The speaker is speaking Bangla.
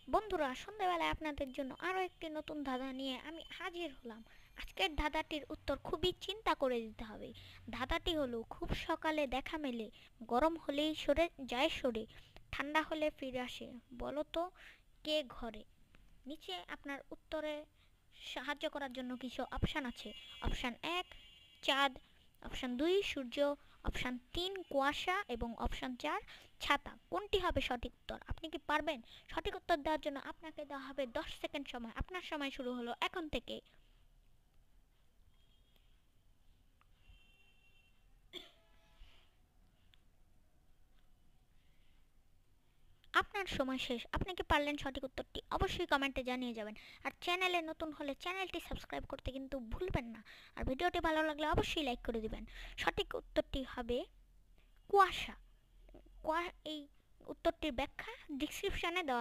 বন্ধুরা, সন্ধ্যাবেলায় আপনাদের জন্য আরও একটি নতুন ধাঁধা নিয়ে আমি হাজির হলাম। আজকের ধাঁধাটির উত্তর খুবই চিন্তা করে দিতে হবে। ধাঁধাটি হলো, খুব সকালে দেখা মেলে, গরম হলেই সরে যায় সরে, ঠান্ডা হলে ফিরে আসে, বলো তো কে ঘরে? নিচে আপনার উত্তরে সাহায্য করার জন্য কিছু অপশান আছে। অপশান 1 চাঁদ, অপশান 2 সূর্য, অপশান 3 কুয়াশা এবং অপশান 4 ছাতা। কোনটি হবে সঠিক উত্তর? আপনি কি পারবেন? সঠিক উত্তর দেওয়ার জন্য আপনাকে দেওয়া হবে 10 সেকেন্ড সময়। আপনার সময় শুরু হলো এখন থেকে। আপনার সময় শেষ। আপনি কি পারলেন সঠিক উত্তরটি? অবশ্যই কমেন্টে জানিয়ে যাবেন। আর চ্যানেলে নতুন হলে চ্যানেলটি সাবস্ক্রাইব করতে কিন্তু ভুলবেন না। আর ভিডিওটি ভালো লাগলে অবশ্যই লাইক করে দিবেন। সঠিক উত্তরটি হবে কুয়াশা। এই উত্তরটির ব্যাখ্যা ডিসক্রিপশনে দেওয়া